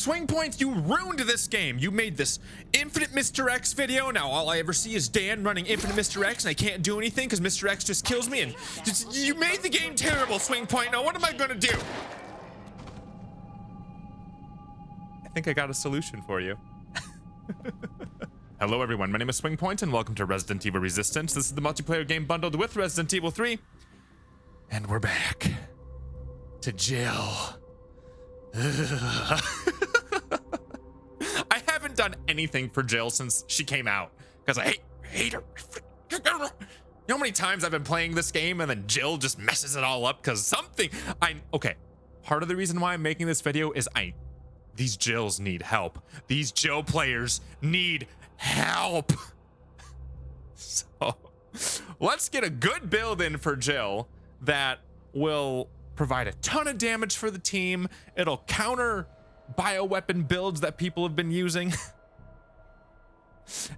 SwingPoynt, you ruined this game. You made this Infinite Mr. X video. Now all I ever see is Dan running Infinite Mr. X, and I can't do anything because Mr. X just kills me. And you made the game terrible, SwingPoynt. Now what am I gonna do? I think I got a solution for you. Hello everyone, my name is SwingPoynt and welcome to Resident Evil Resistance. This is the multiplayer game bundled with Resident Evil 3. And we're back to Jill. I haven't done anything for Jill since she came out because I hate her. You know how many times I've been playing this game and then Jill just messes it all up because okay, part of the reason why I'm making this video is these Jills need help. These Jill players need help. So let's get a good build in for Jill that will provide a ton of damage for the team. It'll counter bioweapon builds that people have been using.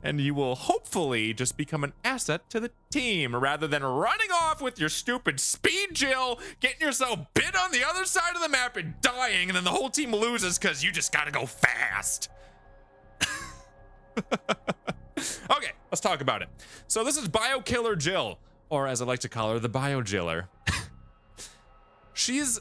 And you will hopefully just become an asset to the team rather than running off with your stupid speed Jill, getting yourself bit on the other side of the map and dying, and then the whole team loses because you just gotta go fast. Okay, let's talk about it. So this is Biokiller Jill, or as I like to call her, the Bio-Jiller. She's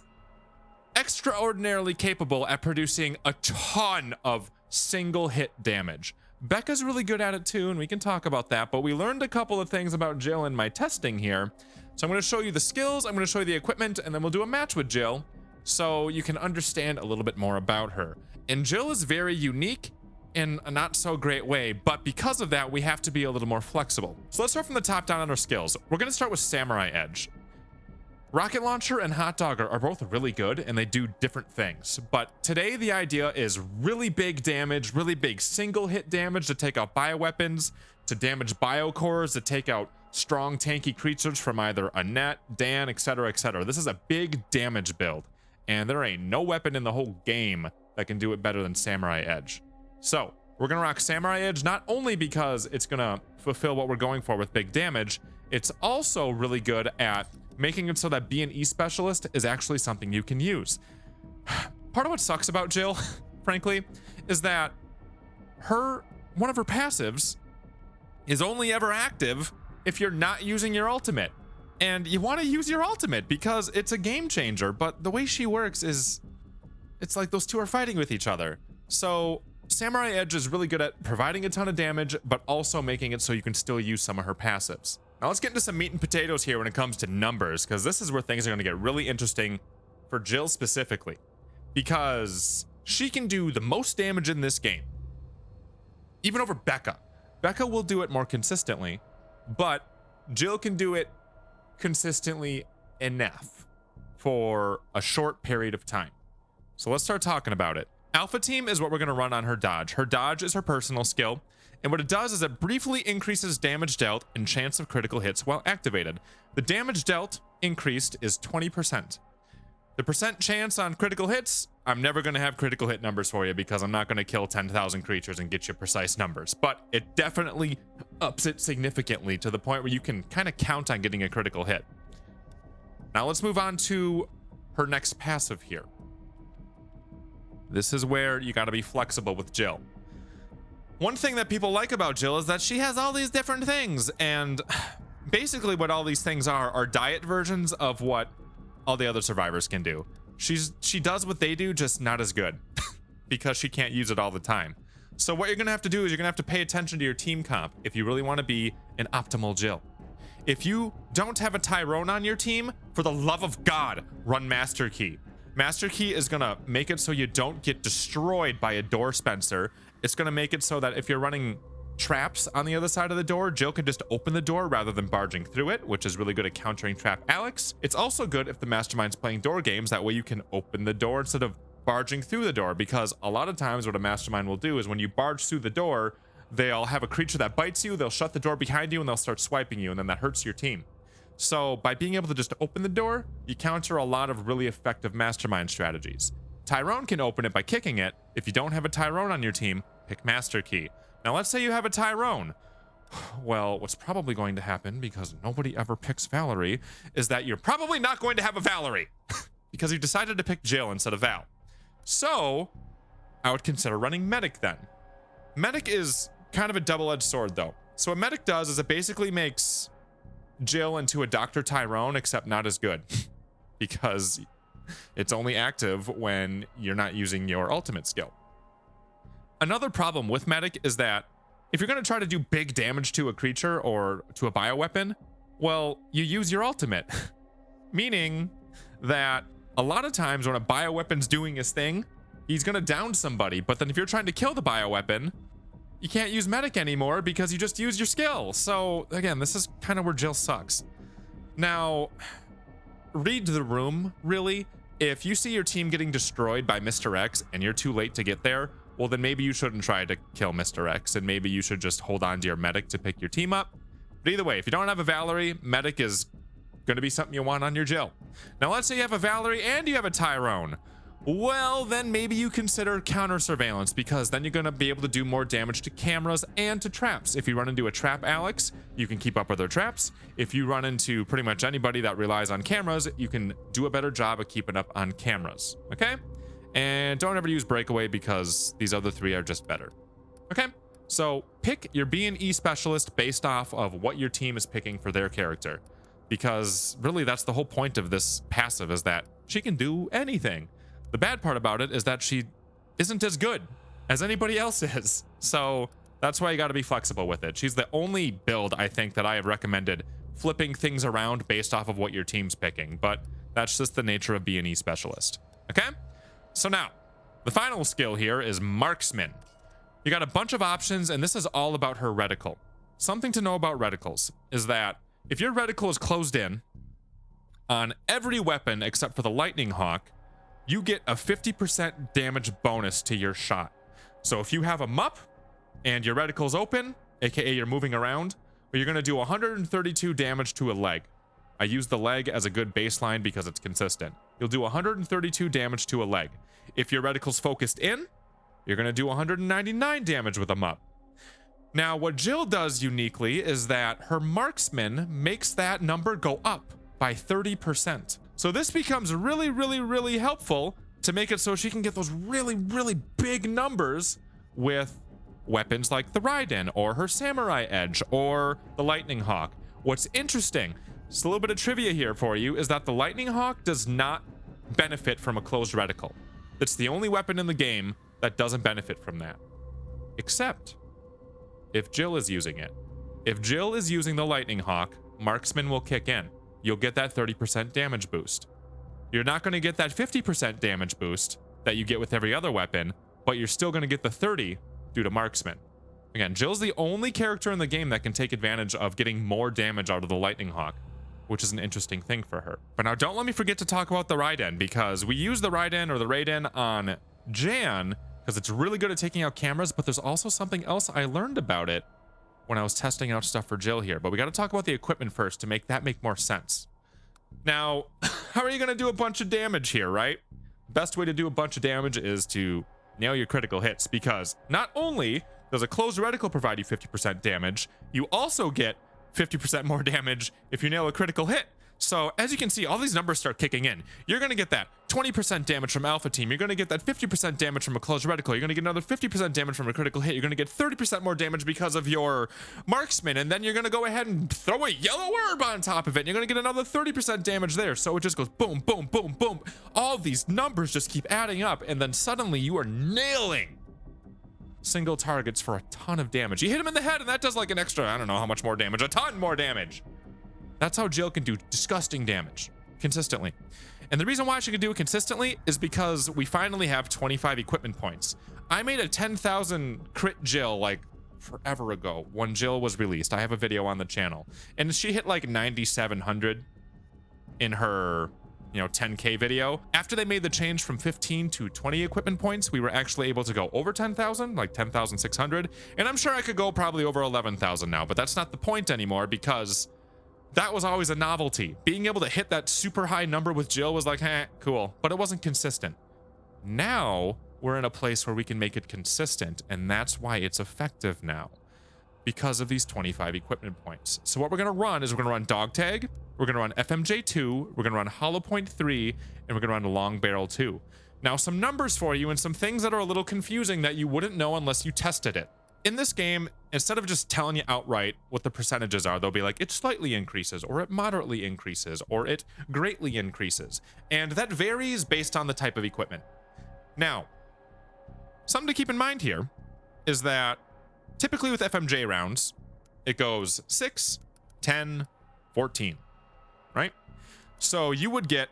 extraordinarily capable at producing a ton of single hit damage. Becca's really good at it too, and we can talk about that, but we learned a couple of things about Jill in my testing here. So I'm going to show you the skills, I'm going to show you the equipment, and then we'll do a match with Jill so you can understand a little bit more about her. And Jill is very unique in a not so great way, but because of that, we have to be a little more flexible. So let's start from the top down on our skills. We're going to start with Samurai Edge. Rocket Launcher and Hot Dogger are both really good and they do different things. But today the idea is really big damage, really big single hit damage to take out bioweapons, to damage biocores, to take out strong tanky creatures from either Annette, Dan, etc, etc. This is a big damage build and there ain't no weapon in the whole game that can do it better than Samurai Edge. So we're gonna rock Samurai Edge not only because it's gonna fulfill what we're going for with big damage, it's also really good at making it so that B&E specialist is actually something you can use. Part of what sucks about Jill, frankly, is that one of her passives is only ever active if you're not using your ultimate. And you want to use your ultimate because it's a game changer, but the way she works is it's like those two are fighting with each other. So Samurai Edge is really good at providing a ton of damage, but also making it so you can still use some of her passives. Now let's get into some meat and potatoes here when it comes to numbers, because this is where things are going to get really interesting for Jill specifically, because she can do the most damage in this game, even over Becca. Becca will do it more consistently, but Jill can do it consistently enough for a short period of time. So let's start talking about it. Alpha Team is what we're going to run on her dodge. Her dodge is her personal skill. And what it does is it briefly increases damage dealt and chance of critical hits while activated. The damage dealt increased is 20%. The percent chance on critical hits, I'm never going to have critical hit numbers for you because I'm not going to kill 10,000 creatures and get you precise numbers. But it definitely ups it significantly to the point where you can kind of count on getting a critical hit. Now let's move on to her next passive here. This is where you got to be flexible with Jill. One thing that people like about Jill is that she has all these different things, and basically what all these things are diet versions of what all the other survivors can do. She does what they do, just not as good because she can't use it all the time. So what you're gonna have to do is you're gonna have to pay attention to your team comp if you really want to be an optimal Jill. If you don't have a Tyrone on your team, for the love of God, run Master Key. Master Key is gonna make it so you don't get destroyed by a door Spencer. It's gonna make it so that if you're running traps on the other side of the door, Jill can just open the door rather than barging through it, which is really good at countering Trap Alex. It's also good if the Mastermind's playing door games. That way you can open the door instead of barging through the door, because a lot of times what a Mastermind will do is when you barge through the door, they'll have a creature that bites you, they'll shut the door behind you, and they'll start swiping you, and then that hurts your team. So by being able to just open the door, you counter a lot of really effective Mastermind strategies. Tyrone can open it by kicking it. If you don't have a Tyrone on your team, pick Master Key. Now let's say you have a Tyrone. Well, what's probably going to happen, because nobody ever picks Valerie, is that you're probably not going to have a Valerie because you decided to pick Jill instead of Val. So I would consider running medic then. Medic is kind of a double-edged sword though. So what medic does is it basically makes Jill into a Dr. Tyrone, except not as good because it's only active when you're not using your ultimate skill. Another problem with medic is that if you're going to try to do big damage to a creature or to a bioweapon, well, you use your ultimate. Meaning that a lot of times when a bioweapon's doing his thing, he's going to down somebody. But then if you're trying to kill the bioweapon, you can't use medic anymore because you just use your skill. So again, this is kind of where Jill sucks. Now, read the room, really. If you see your team getting destroyed by Mr. X and you're too late to get there, well, then maybe you shouldn't try to kill Mr. X, and maybe you should just hold on to your medic to pick your team up. But either way, if you don't have a Valerie, medic is going to be something you want on your Jill. Now, let's say you have a Valerie and you have a Tyrone. Well, then maybe you consider counter surveillance, because then you're going to be able to do more damage to cameras and to traps. If you run into a trap, Alex, you can keep up with their traps. If you run into pretty much anybody that relies on cameras, you can do a better job of keeping up on cameras. Okay? And don't ever use breakaway because these other three are just better. Okay? So pick your B&E specialist based off of what your team is picking for their character, because really that's the whole point of this passive, is that she can do anything. The bad part about it is that she isn't as good as anybody else is. So that's why you got to be flexible with it. She's the only build, I think, that I have recommended flipping things around based off of what your team's picking. But that's just the nature of B&E specialist. Okay? So now, the final skill here is Marksman. You got a bunch of options, and this is all about her reticle. Something to know about reticles is that if your reticle is closed in on every weapon except for the Lightning Hawk, you get a 50% damage bonus to your shot. So if you have a MUP and your reticle's open, aka you're moving around, well, you're going to do 132 damage to a leg. I use the leg as a good baseline because it's consistent. You'll do 132 damage to a leg. If your reticle's focused in, you're going to do 199 damage with a MUP. Now, what Jill does uniquely is that her marksman makes that number go up by 30%. So this becomes really, really, really helpful to make it so she can get those really, really big numbers with weapons like the Raiden or her Samurai Edge or the Lightning Hawk. What's interesting, just a little bit of trivia here for you, is that the Lightning Hawk does not benefit from a closed reticle. It's the only weapon in the game that doesn't benefit from that. Except if Jill is using it. If Jill is using the Lightning Hawk, Marksman will kick in. You'll get that 30% damage boost. You're not going to get that 50% damage boost that you get with every other weapon, but you're still going to get the 30 due to Marksman. Again, Jill's the only character in the game that can take advantage of getting more damage out of the Lightning Hawk, which is an interesting thing for her. But now don't let me forget to talk about the Raiden, because we use the Raiden or the Raiden on Jan because it's really good at taking out cameras, but there's also something else I learned about it when I was testing out stuff for Jill here. But we got to talk about the equipment first to make that make more sense. Now, how are you going to do a bunch of damage here, right? Best way to do a bunch of damage is to nail your critical hits, because not only does a closed reticle provide you 50% damage, you also get 50% more damage if you nail a critical hit. So as you can see, all these numbers start kicking in. You're going to get that 20% damage from Alpha Team. You're going to get that 50% damage from a closed reticle. You're going to get another 50% damage from a critical hit. You're going to get 30% more damage because of your marksman. And then you're going to go ahead and throw a yellow orb on top of it. And you're going to get another 30% damage there. So it just goes boom, boom, boom, boom. All these numbers just keep adding up. And then suddenly you are nailing single targets for a ton of damage. You hit him in the head and that does like an extra, I don't know how much more damage, a ton more damage. That's how Jill can do disgusting damage consistently. And the reason why she can do it consistently is because we finally have 25 equipment points. I made a 10,000 crit Jill like forever ago when Jill was released. I have a video on the channel and she hit like 9,700 in her 10K video. After they made the change from 15 to 20 equipment points, we were actually able to go over 10,000, like 10,600. And I'm sure I could go probably over 11,000 now, but that's not the point anymore because that was always a novelty. Being able to hit that super high number with Jill was like, cool, but it wasn't consistent. Now we're in a place where we can make it consistent, and that's why it's effective now, because of these 25 equipment points. So what we're gonna run is we're gonna run Dog Tag, we're gonna run FMJ2, we're gonna run Hollow Point 3, and we're gonna run Long Barrel 2. Now, some numbers for you and some things that are a little confusing that you wouldn't know unless you tested it. In this game, instead of just telling you outright what the percentages are, they'll be like, it slightly increases, or it moderately increases, or it greatly increases. And that varies based on the type of equipment. Now, something to keep in mind here is that typically with FMJ rounds, it goes 6, 10, 14, right? So you would get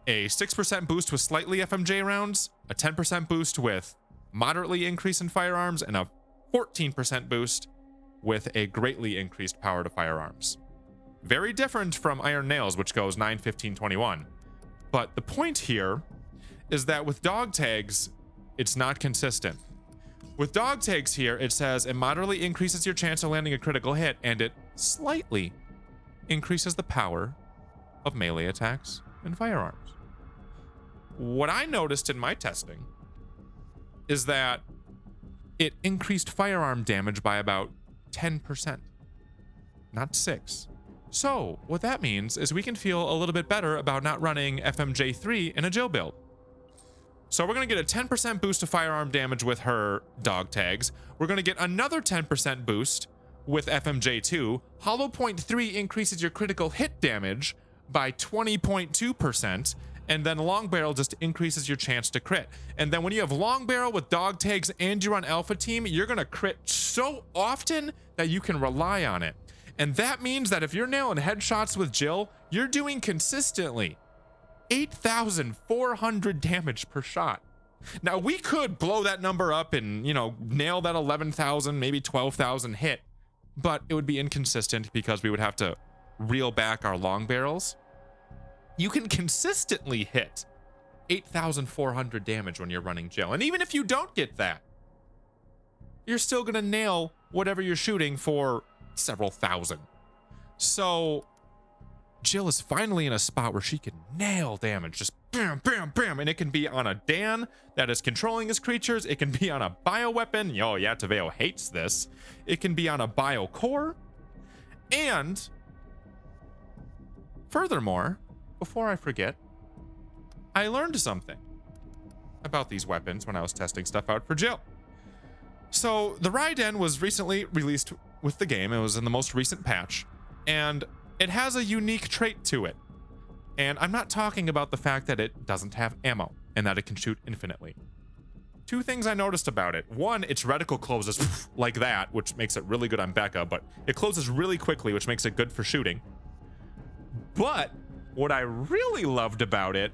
a 6% boost with slightly FMJ rounds, a 10% boost with moderately increase in firearms, and a 14% boost with a greatly increased power to firearms. Very different from Iron Nails, which goes 9, 15, 21. But the point here is that with dog tags, it's not consistent. With dog tags here, it says it moderately increases your chance of landing a critical hit, and it slightly increases the power of melee attacks and firearms. What I noticed in my testing is that it increased firearm damage by about 10%, not 6. So what that means is we can feel a little bit better about not running FMJ3 in a Jill build. So we're going to get a 10% boost to firearm damage with her dog tags. We're going to get another 10% boost with FMJ2. Hollow Point 3 increases your critical hit damage by 20.2%. And then Long Barrel just increases your chance to crit. And then when you have Long Barrel with dog tags and you're on Alpha Team, you're going to crit so often that you can rely on it. And that means that if you're nailing headshots with Jill, you're doing consistently 8,400 damage per shot. Now, we could blow that number up and, nail that 11,000, maybe 12,000 hit, but it would be inconsistent because we would have to reel back our long barrels. You can consistently hit 8,400 damage when you're running Jill. And even if you don't get that, you're still going to nail whatever you're shooting for several thousand. So Jill is finally in a spot where she can nail damage, just bam, bam, bam. And it can be on a Dan that is controlling his creatures. It can be on a bioweapon. Yo, yeah, Taveo hates this. It can be on a bio core. And furthermore, before I forget, I learned something about these weapons when I was testing stuff out for Jill. So the Raiden was recently released with the game. It was in the most recent patch, and it has a unique trait to it. And I'm not talking about the fact that it doesn't have ammo and that it can shoot infinitely. Two things I noticed about it. One, its reticle closes like that, which makes it really good on Becca, but it closes really quickly, which makes it good for shooting. But what I really loved about it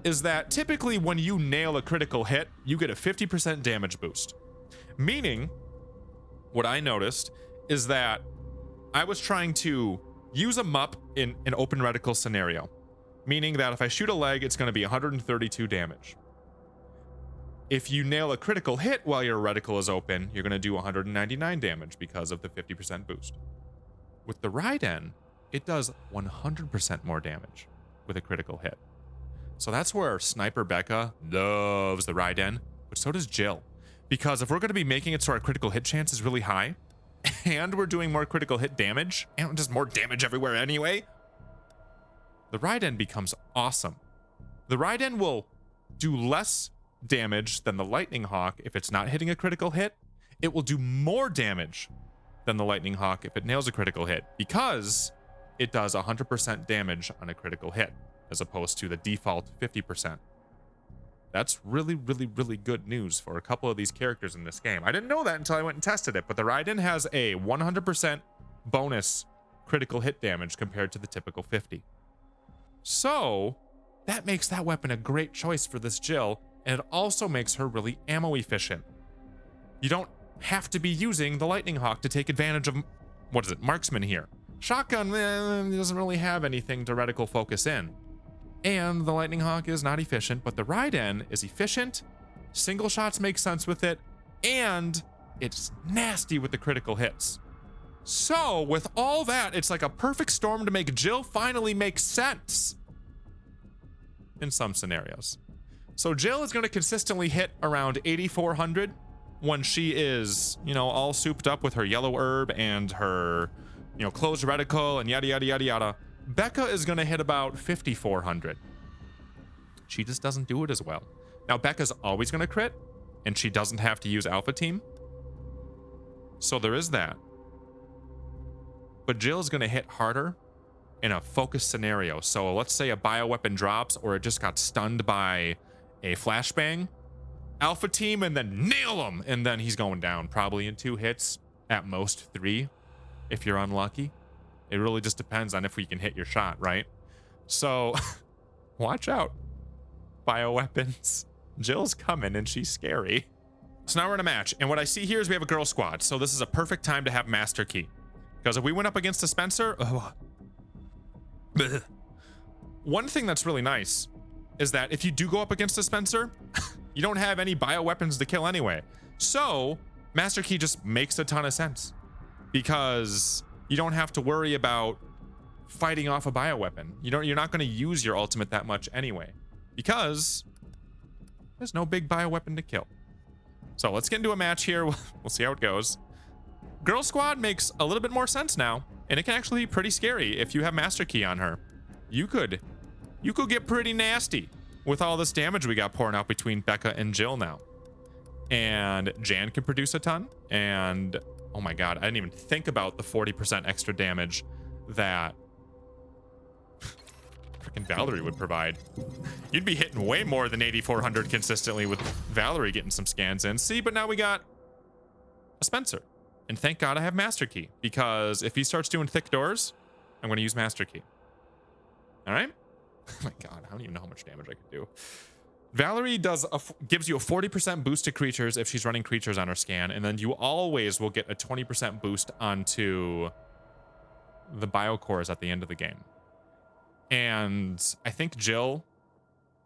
is that typically when you nail a critical hit, you get a 50% damage boost. Meaning, what I noticed is that I was trying to use a MUP in an open reticle scenario, meaning that if I shoot a leg, it's going to be 132 damage. If you nail a critical hit while your reticle is open, you're going to do 199 damage because of the 50% boost. With the Raiden, it does 100% more damage with a critical hit. So that's where Sniper Becca loves the Raiden, but so does Jill. Because if we're going to be making it so our critical hit chance is really high, and we're doing more critical hit damage, and just more damage everywhere anyway, the Raiden becomes awesome. The Raiden will do less damage than the Lightning Hawk if it's not hitting a critical hit. It will do more damage than the Lightning Hawk if it nails a critical hit, because it does 100% damage on a critical hit, as opposed to the default 50%. That's really, really, really good news for a couple of these characters in this game. I didn't know that until I went and tested it, but the Raiden has a 100% bonus critical hit damage compared to the typical 50. So that makes that weapon a great choice for this Jill, and it also makes her really ammo efficient. You don't have to be using the Lightning Hawk to take advantage of, marksman here. Shotgun doesn't really have anything to reticle focus in. And the Lightning Hawk is not efficient, but the Raiden is efficient, single shots make sense with it, and it's nasty with the critical hits. So with all that, it's like a perfect storm to make Jill finally make sense in some scenarios. So Jill is going to consistently hit around 8,400 when she is, all souped up with her yellow herb and her, closed reticle and yada, yada, yada, yada. Becca is going to hit about 5,400. She just doesn't do it as well Now, Becca's always going to crit, and she doesn't have to use Alpha Team. So there is that. But Jill's going to hit harder in a focused scenario. So let's say a bioweapon drops, or it just got stunned by a flashbang. Alpha Team, and then nail him. And then he's going down, probably in 2 hits, at most 3, if you're unlucky. It really just depends on if we can hit your shot, right? So watch out, bioweapons. Jill's coming, and she's scary. So now we're in a match, and what I see here is we have a girl squad. So this is a perfect time to have Master Key. Because if we went up against a Spencer, one thing that's really nice is that if you do go up against a Spencer, you don't have any bioweapons to kill anyway. So Master Key just makes a ton of sense, because you don't have to worry about fighting off a bioweapon. You're not going to use your ultimate that much anyway, because there's no big bioweapon to kill. So let's get into a match here. We'll see how it goes. Girl squad makes a little bit more sense now, and it can actually be pretty scary if you have Master Key on her. You could get pretty nasty with all this damage we got pouring out between Becca and Jill now. And Jan can produce a ton, and oh my god, I didn't even think about the 40% extra damage that freaking Valerie would provide. You'd be hitting way more than 8,400 consistently with Valerie getting some scans in. See, but now we got a Spencer. And thank God I have Master Key, because if he starts doing thick doors, I'm going to use Master Key. All right? Oh my god, I don't even know how much damage I could do. Valerie gives you a 40% boost to creatures if she's running creatures on her scan, and then you always will get a 20% boost onto the biocores at the end of the game. And I think Jill,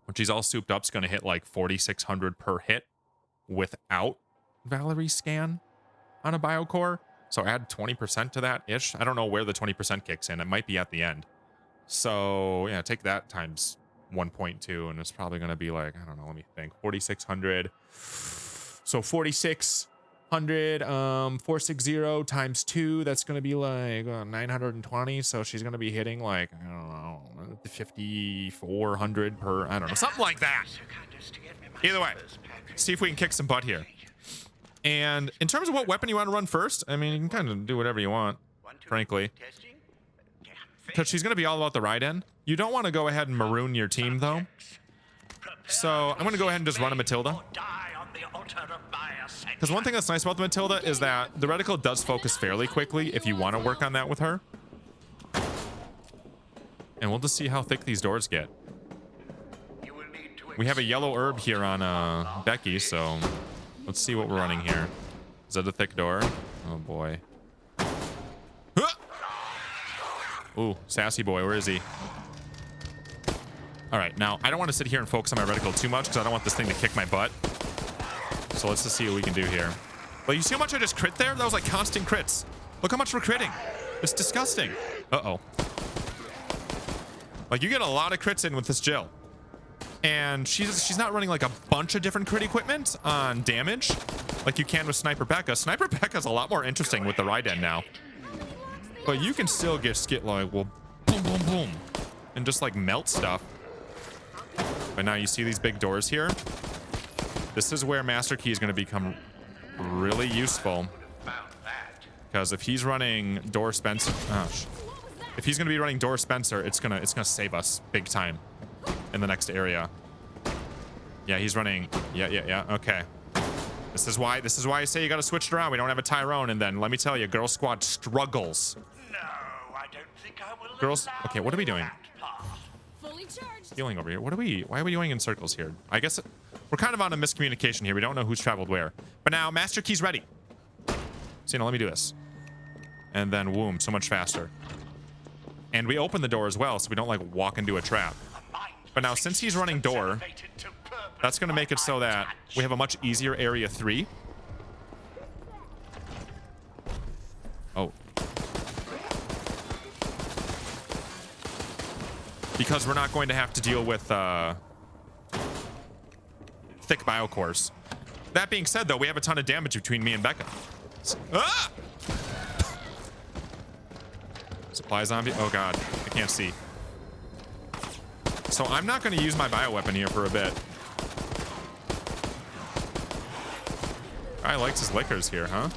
when she's all souped up, is going to hit like 4,600 per hit without Valerie's scan on a biocore. So add 20% to that ish. I don't know where the 20% kicks in. It might be at the end. So yeah, take that times 1.2, and it's probably going to be like, I don't know, let me think, 4,600. So 4,600, 460 times 2, that's going to be like 920. So she's going to be hitting like, I don't know, 5,400 per, I don't know, something like that. Either way, see if we can kick some butt here. And in terms of what weapon you want to run first, I mean, you can kind of do whatever you want, frankly. Because she's going to be all about the ride in. You don't want to go ahead and maroon your team, though. So I'm going to go ahead and just run a Matilda. Because one thing that's nice about the Matilda is that the reticle does focus fairly quickly if you want to work on that with her. And we'll just see how thick these doors get. We have a yellow herb here on Becky, so let's see what we're running here. Is that a thick door? Oh, boy. Ooh, sassy boy, where is he? All right, now I don't want to sit here and focus on my reticle too much because I don't want this thing to kick my butt. So let's just see what we can do here. Well, you see how much I just crit there? That was like constant crits. Look how much we're critting. It's disgusting. Uh-oh. Like, you get a lot of crits in with this Jill. And she's not running like a bunch of different crit equipment on damage like you can with Sniper Becca. Sniper Becca's a lot more interesting with the Raiden now. But you can still get like, well, boom, boom, boom, and just like melt stuff. But now you see these big doors here. This is where Master Key is going to become really useful. Because if he's running Door Spencer, if he's going to be running Door Spencer, it's gonna save us big time in the next area. Yeah, he's running. Yeah. Okay. This is why I say you got to switch it around. We don't have a Tyrone, and then let me tell you, Girl Squad struggles. No, I don't think I will. Girls, okay, what are we doing? Fully charged. Healing over here. Why are we doing in circles here? I guess we're kind of on a miscommunication here. We don't know who's traveled where. But now Master Key's ready. So, let me do this. And then, whoom, so much faster. And we open the door as well, so we don't like walk into a trap. But now, since he's running door, that's going to make it so that we have a much easier area 3. Oh. Because we're not going to have to deal with thick biocores. That being said, though, we have a ton of damage between me and Becca. Ah! Supply zombie. Oh, God. I can't see. So I'm not going to use my bioweapon here for a bit. Guy likes his liquors here, huh?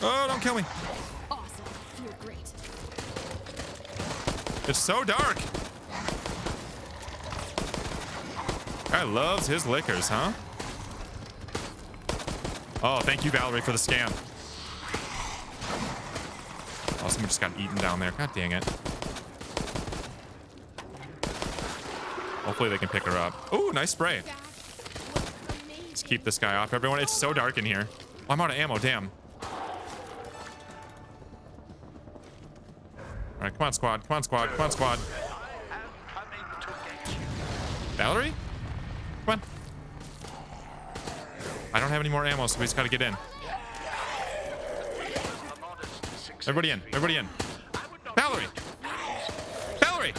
Oh, don't kill me. Awesome. You're great. It's so dark. Guy loves his liquors, huh? Oh, thank you, Valerie, for the scan. Oh, someone just got eaten down there. God dang it. Hopefully they can pick her up. Ooh, nice spray. Let's keep this guy off, everyone. It's so dark in here. Oh, I'm out of ammo, damn. All right, come on, squad. Come on, squad. Come on, squad. Valerie? Come on. I don't have any more ammo, so we just gotta get in. Everybody in. Everybody in. Valerie! Valerie!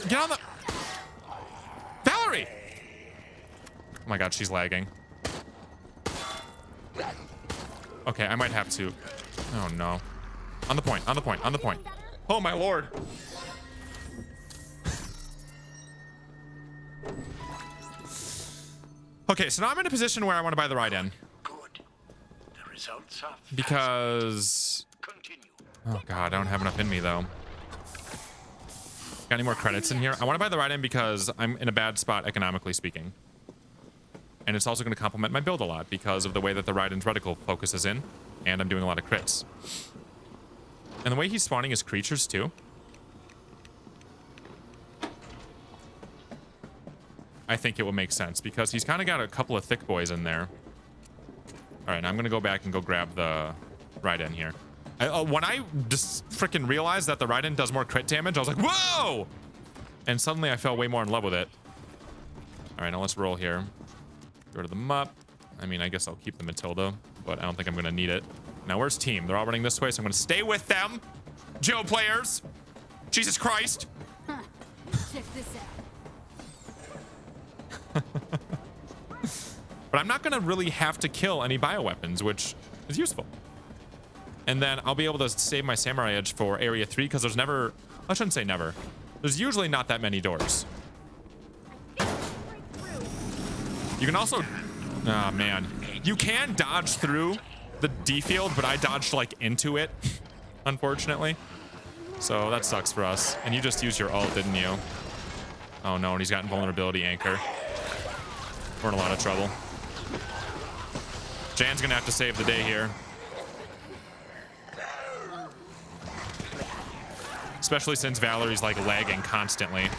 Get on the... Valerie! Oh my god, she's lagging. Okay, I might have to... Oh no. On the point, on the point, on the point. Oh my lord. Okay, so now I'm in a position where I want to buy the ride in. Good. The results are Because... continue. Oh god, I don't have enough in me though. Got any more credits in here? I want to buy the ride in because I'm in a bad spot economically speaking. And it's also going to complement my build a lot because of the way that the ride-in's reticle focuses in. And I'm doing a lot of crits. And the way he's spawning his creatures too. I think it will make sense because he's kind of got a couple of thick boys in there. All right, now I'm going to go back and go grab the ride-in here. When I just freaking realized that the ride-in does more crit damage, I was like, whoa! And suddenly I fell way more in love with it. All right, now let's roll here. Get rid of the mup. I mean, I guess I'll keep the Matilda, but I don't think I'm going to need it. Now, where's team? They're all running this way, so I'm going to stay with them. Jill players. Jesus Christ. Huh. Check this out. But I'm not going to really have to kill any bioweapons, which is useful. And then I'll be able to save my samurai edge for area 3 because there's never... I shouldn't say never. There's usually not that many doors. You can also... Oh, man. You can dodge through the D field, but I dodged, like, into it, unfortunately. So that sucks for us. And you just used your ult, didn't you? Oh, no, and he's got invulnerability anchor. We're in a lot of trouble. Jan's gonna have to save the day here. Especially since Valerie's, like, lagging constantly.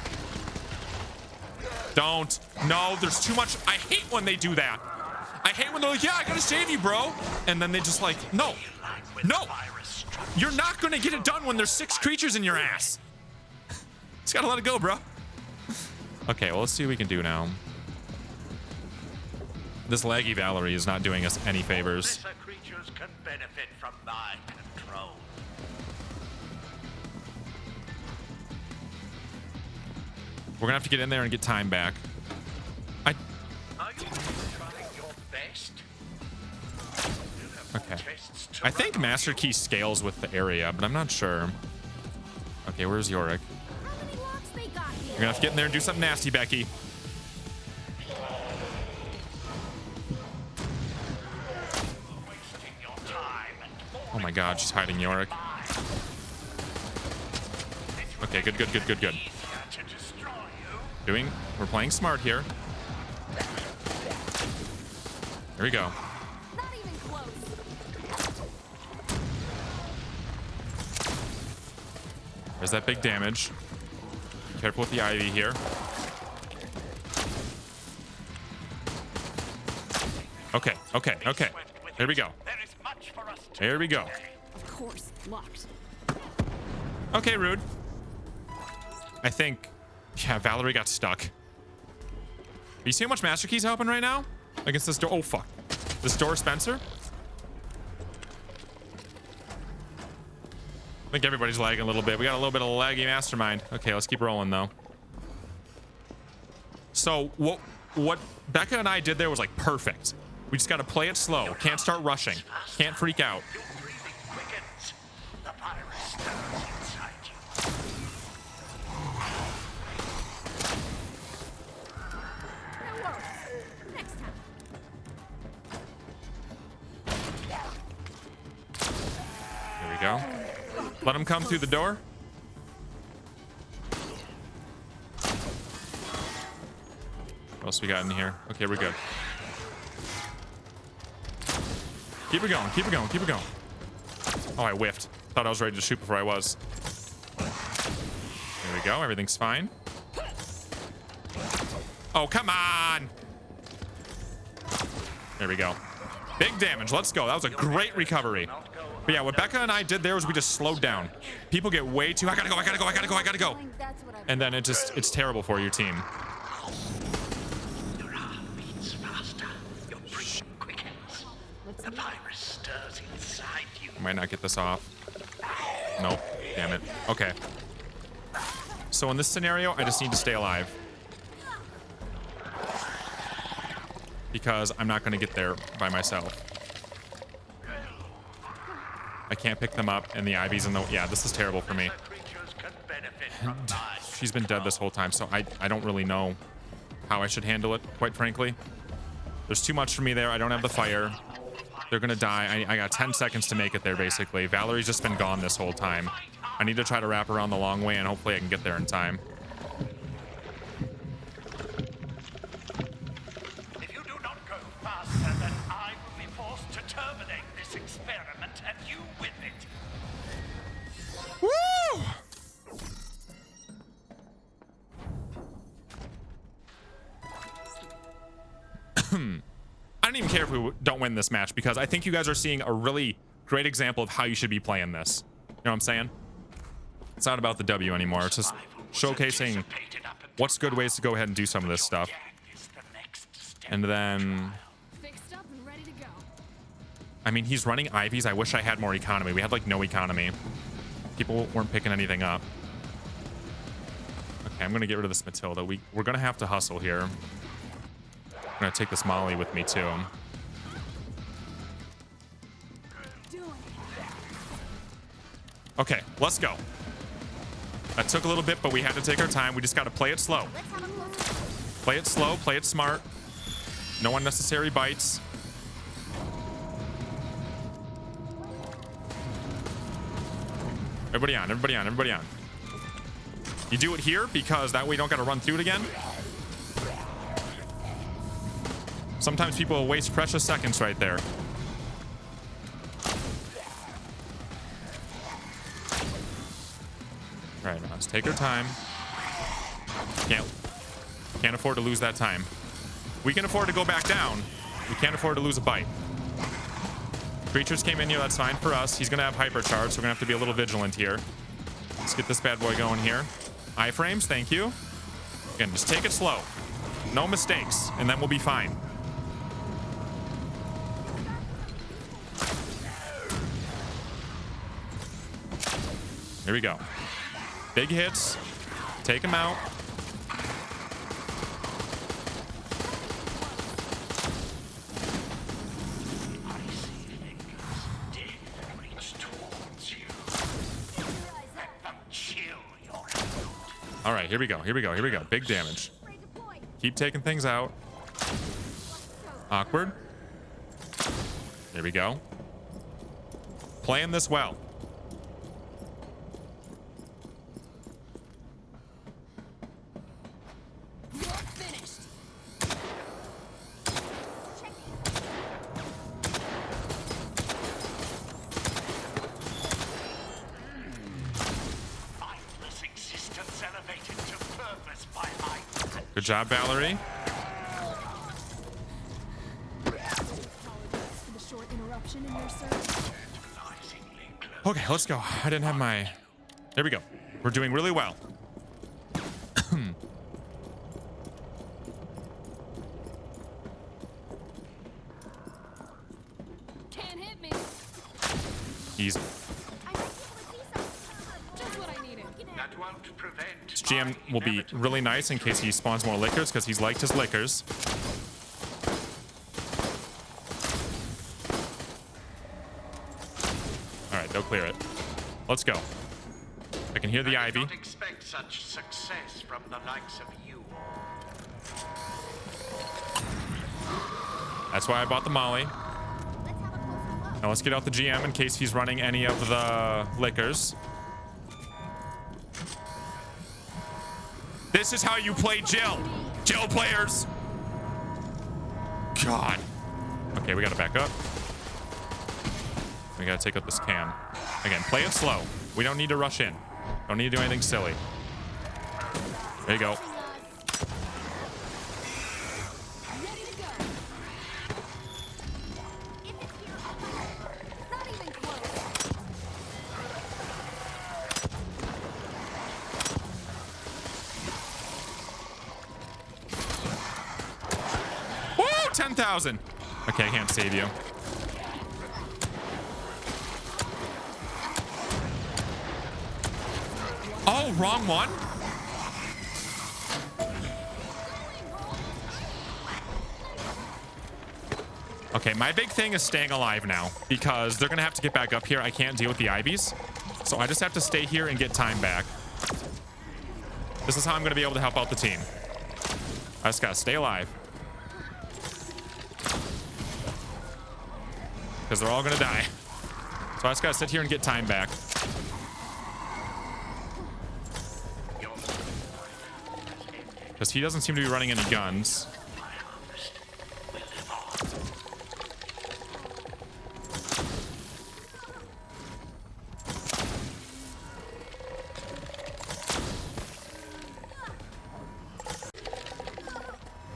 Don't. No, there's too much. I hate when they do that. I hate when they're like, yeah, I gotta save you, bro. And then they just like, no. No. You're not gonna get it done when there's 6 creatures in your ass. Just gotta let it go, bro. Okay, well, let's see what we can do now. This laggy Valerie is not doing us any favors. Lesser creatures can benefit from my control. We're gonna have to get in there and get time back. Are you trying your best? Okay. I think Master Key scales with the area, but I'm not sure. Okay, where's Yorick? How many locks they got here? You're gonna have to get in there and do something nasty, Becky. Wasting your time and Oh my god, she's hiding Yorick. Okay, good, good, good, good, good. easier to destroy you. We're playing smart here. There we go. Not even close. There's that big damage. Be careful with the Ivy here. Okay, okay, okay. There we go. There is much for us to There we go. Of course, locked. Okay, Rude. I think, yeah, Valerie got stuck. You see how much Master Key's helping right now? Against this door. Oh, fuck. This door, Spencer? I think everybody's lagging a little bit. We got a little bit of a laggy mastermind. Okay, let's keep rolling, though. So, what Becca and I did there was, like, perfect. We just got to play it slow. Can't start rushing. Can't freak out. Your breathing quickens. The virus stirs inside you. It works. we go. Let him come through the door. What else we got in here? Okay, we're good. Keep it going, keep it going, keep it going. Oh, I whiffed. Thought I was ready to shoot before I was. There we go, everything's fine. Oh, come on! There we go. Big damage, let's go. That was a great recovery. But yeah, what Becca and I did there was we just slowed down. People get way too, I gotta go, I gotta go, I gotta go, I gotta go. That's what I've And then it's terrible for your team. Your heart beats faster. Your breathing quickens. The virus stirs inside you. I might not get this off. Nope, damn it. Okay. So in this scenario, I just need to stay alive. Because I'm not going to get there by myself. I can't pick them up, and the ivy's in the... Yeah, this is terrible for me. Creatures can benefit from life. She's been dead this whole time, so I don't really know how I should handle it, quite frankly. There's too much for me there. I don't have the fire. They're going to die. I got 10 seconds to make it there, basically. Valerie's just been gone this whole time. I need to try to wrap around the long way, and hopefully I can get there in time. If you do not go faster, then I will be forced to terminate this experiment, and you with it. Woo! I don't even care if we don't win this match, because I think you guys are seeing a really great example of how you should be playing this. You know what I'm saying? It's not about the W anymore. It's just showcasing what's good ways to go ahead and do some of this stuff. And then... fixed up and ready to go. I mean, he's running Ivies. I wish I had more economy. We had, like, no economy. People weren't picking anything up. Okay, I'm going to get rid of this Matilda. We're going to have to hustle here. I'm going to take this Molly with me, too. Okay, let's go. That took a little bit, but we had to take our time. We just got to play it slow. Let's have a closer. Play it slow, play it smart. No unnecessary bites. Everybody on, everybody on, everybody on. You do it here because that way you don't got to run through it again. Sometimes people will waste precious seconds right there. All right, let's take our time. Can't afford to lose that time. We can afford to go back down. We can't afford to lose a bite. Creatures came in here, that's fine for us. He's gonna have hypercharge, so we're gonna have to be a little vigilant here. Let's get this bad boy going here. Iframes, thank you. Again, just take it slow. No mistakes, and then we'll be fine. Here we go. Big hits. Take him out. All right, here we go. Here we go. Here we go. Big damage. Keep taking things out. Awkward. Here we go. Playing this well. Good job, Valerie. Okay, let's go. I didn't have my... There we go. We're doing really well. Can't hit me. Easy. Just what I needed. That won't prevent. This GM will be really nice in case he spawns more lickers, because he's liked his lickers. All right, they'll clear it. Let's go. I can hear the ivy. Don't expect such success from the likes of you. That's why I bought the molly. Let's have a closer look. Now let's get out the GM in case he's running any of the liquors. This is how you play Jill. Jill players. God. Okay, we gotta back up. We gotta take out this cam. Again, play it slow. We don't need to rush in. Don't need to do anything silly. There you go. Ready to go. If it's here, not even close. Woo! 10,000. Okay, I can't save you. Oh, wrong one. Okay, my big thing is staying alive now because they're gonna have to get back up here. I can't deal with the Ivies, so I just have to stay here and get time back. This is how I'm gonna be able to help out the team. I just gotta stay alive because they're all gonna die. So I just gotta sit here and get time back. Because he doesn't seem to be running any guns.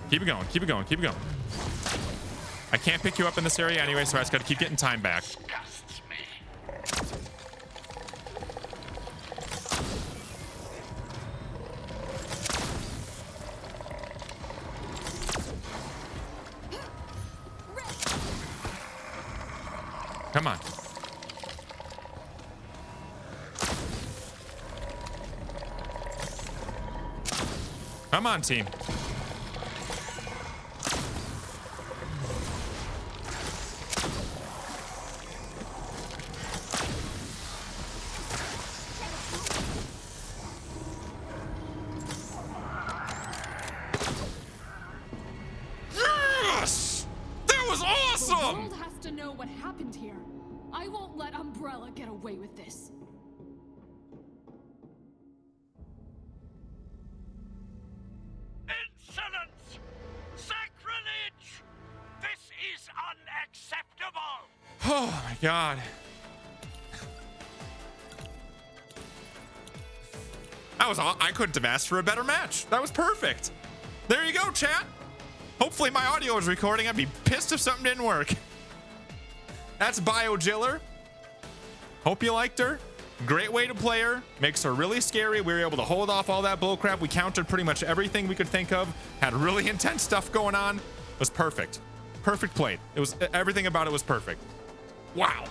Keep it going, keep it going, keep it going. I can't pick you up in this area anyway, so I just gotta keep getting time back. Come on. Come on, team. Yes! That was The awesome! world has to know what happened here. I won't let Umbrella get away with this. Insolence! Sacrilege! This is unacceptable! Oh my god. That was all. I couldn't have asked for a better match. That was perfect. There you go, chat. Hopefully my audio was recording. I'd be pissed if something didn't work. That's JILLER. Hope you liked her. Great way to play her. Makes her really scary. We were able to hold off all that bullcrap. We countered pretty much everything we could think of. Had really intense stuff going on. It was perfect. Perfect play. It was, everything about it was perfect. Wow.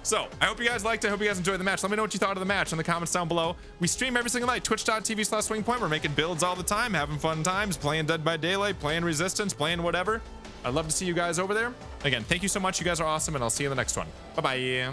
So I hope you guys liked it. I hope you guys enjoyed the match. Let me know what you thought of the match in the comments down below. We stream every single night, twitch.tv/SwingPoynt. We're making builds all the time, having fun times, playing Dead by Daylight, playing Resistance, playing whatever. I'd love to see you guys over there. Again, thank you so much. You guys are awesome, and I'll see you in the next one. Bye-bye.